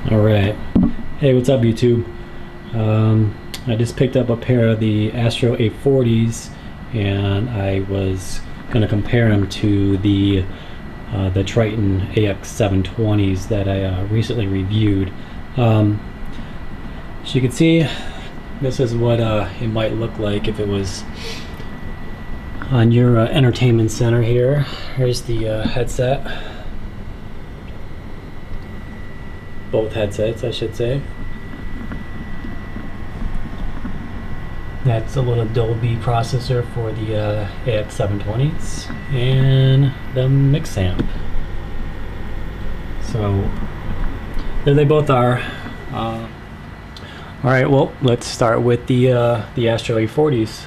Alright, hey, what's up YouTube? I just picked up a pair of the Astro a40s and I was going to compare them to the Tritton ax720s that I recently reviewed. As you can see, this is what it might look like if it was on your entertainment center here. Here's the headset. Both headsets, I should say. That's a little Dolby processor for the ax720s and the mix amp. So there they both are. All right, well, let's start with the Astro a40s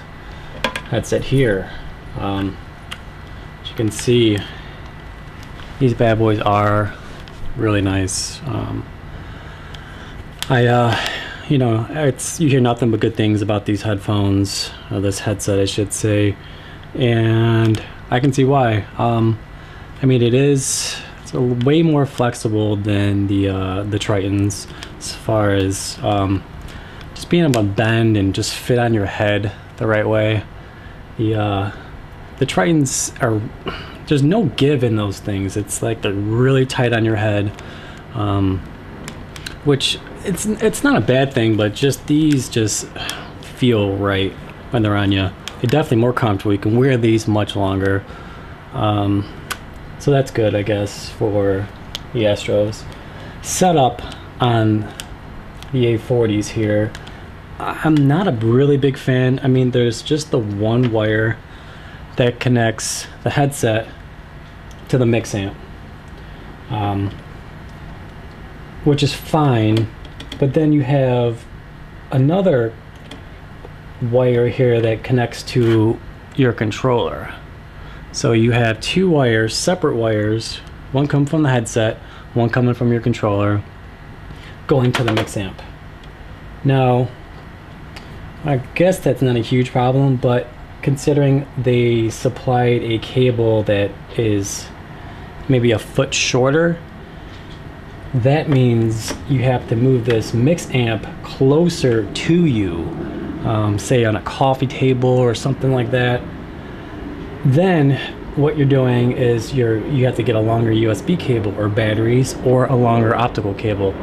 headset here. As you can see, these bad boys are really nice. You know, you hear nothing but good things about these headphones, this headset I should say, and I can see why. I mean, it's way more flexible than the Trittons as far as just being able to bend and just fit on your head the right way. The Trittons are, there's no give in those things. It's like they're really tight on your head, which it's not a bad thing, but just these just feel right when they're on you. They're definitely more comfortable. You can wear these much longer, so that's good, I guess, for the Astros. Setup on the a40s here, I'm not a really big fan. I mean, there's just the one wire that connects the headset to the mix amp, which is fine, but then you have another wire here that connects to your controller. So you have two wires, separate wires, one coming from the headset, one coming from your controller, going to the mix amp. Now, I guess that's not a huge problem, but considering they supplied a cable that is maybe a foot shorter, that means you have to move this mix amp closer to you, say on a coffee table or something like that. Then what you're doing is you have to get a longer USB cable or batteries or a longer optical cable,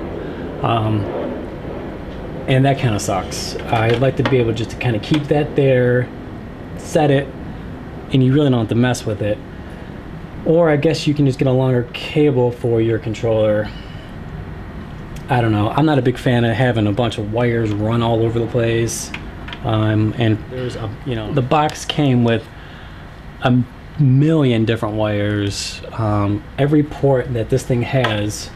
and that kind of sucks. I'd like to be able just to kind of keep that there, set it, and you really don't have to mess with it. Or I guess you can just get a longer cable for your controller. I don't know. I'm not a big fan of having a bunch of wires run all over the place. And there's the box came with a million different wires. Every port that this thing has,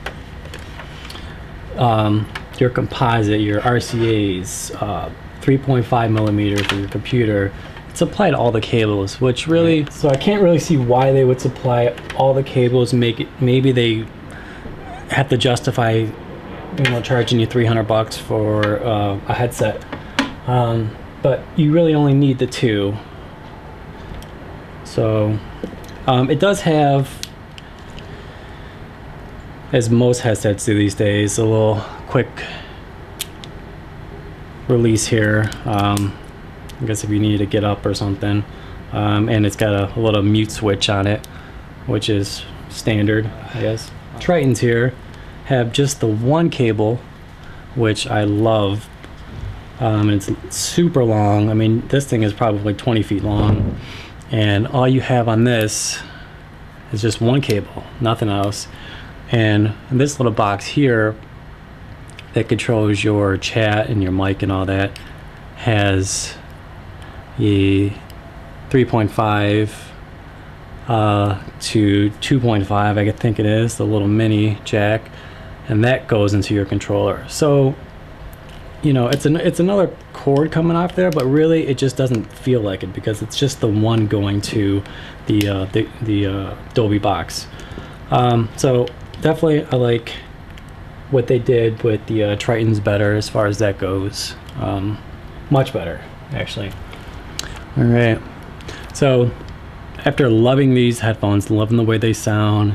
your composite, your RCA's, 3.5 millimeter for your computer, it's applied to all the cables, which really, so I can't really see why they would supply all the cables. Maybe they have to justify, charging you $300 for a headset, but you really only need the two. So it does have, as most headsets do these days, a little quick release here. I guess if you need to get up or something, and it's got a little mute switch on it, which is standard, I guess. Trittons here have just the one cable, which I love, and it's super long. I mean, this thing is probably 20 feet long, and all you have on this is just one cable, nothing else. And this little box here that controls your chat and your mic and all that has a 3.5 to 2.5, I think it is, the little mini jack, and that goes into your controller. So it's another cord coming off there, but really it just doesn't feel like it because it's just the one going to the Dolby box. So definitely I like what they did with the Trittons better as far as that goes. Much better, actually. All right, so after loving these headphones, loving the way they sound,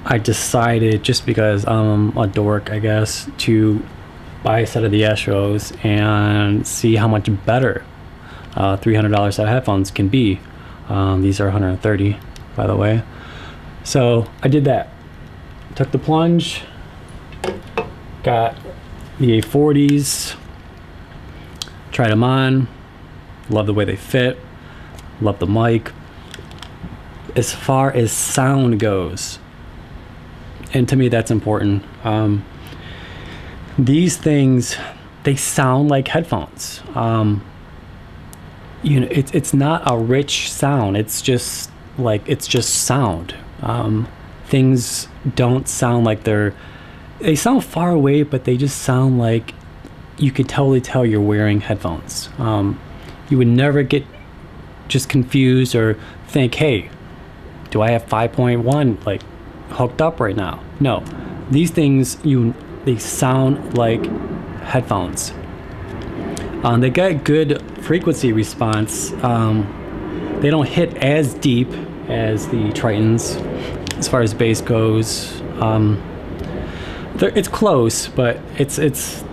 I decided, just because I'm a dork, I guess, to buy a set of the Astros and see how much better $300 set of headphones can be. These are $130, by the way. So I did that. Took the plunge, got the a40s, tried them on, love the way they fit, love the mic. As far as sound goes, and to me that's important, these things, they sound like headphones. You know, it's not a rich sound, it's just sound. Things don't sound like they sound far away, but they just sound like you could totally tell you're wearing headphones. You would never get just confused or think, hey, do I have 5.1 like hooked up right now? No, these things, they sound like headphones. They get good frequency response. They don't hit as deep as the Trittons as far as bass goes. It's close, but it's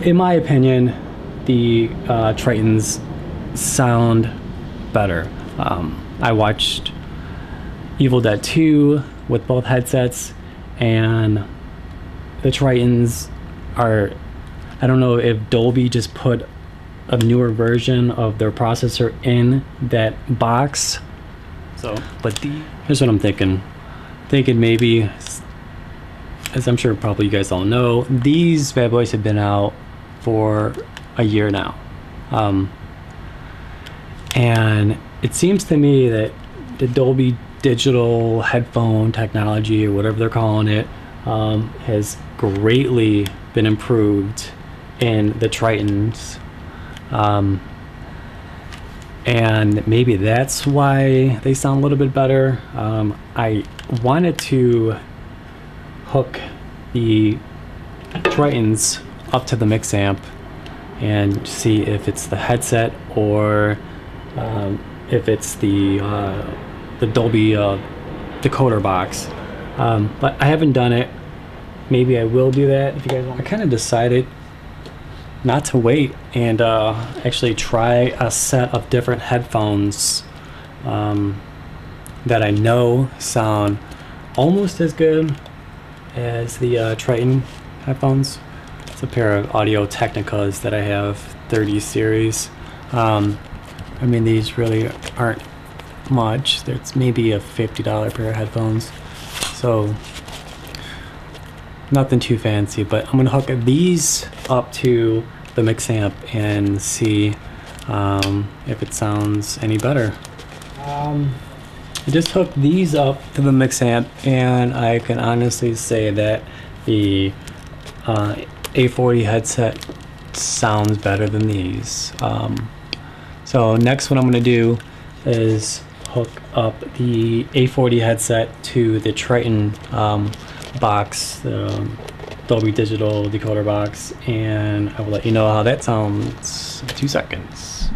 in my opinion, the Trittons sound better. I watched Evil Dead 2 with both headsets, and the Trittons are, I don't know if Dolby just put a newer version of their processor in that box. So, but here's what I'm thinking. Thinking maybe, as I'm sure probably you guys all know, these bad boys have been out for a year now. And it seems to me that the Dolby digital headphone technology, or whatever they're calling it, has greatly been improved in the Trittons. And maybe that's why they sound a little bit better. I wanted to hook the Trittons up to the mix amp and see if it's the headset or if it's the Dolby decoder box. But I haven't done it. Maybe I will do that if you guys want. I kind of decided not to wait and actually try a set of different headphones that I know sound almost as good as the Tritton headphones. It's a pair of Audio Technicas that I have, 30 series. I mean, these really aren't much. It's maybe a $50 pair of headphones, so nothing too fancy. But I'm gonna hook these up to the mix amp and see if it sounds any better. I just hooked these up to the mix amp, and I can honestly say that the a40 headset sounds better than these. So next, what I'm gonna do is hook up the a40 headset to the Tritton box, the Dolby Digital decoder box, and I will let you know how that sounds in 2 seconds.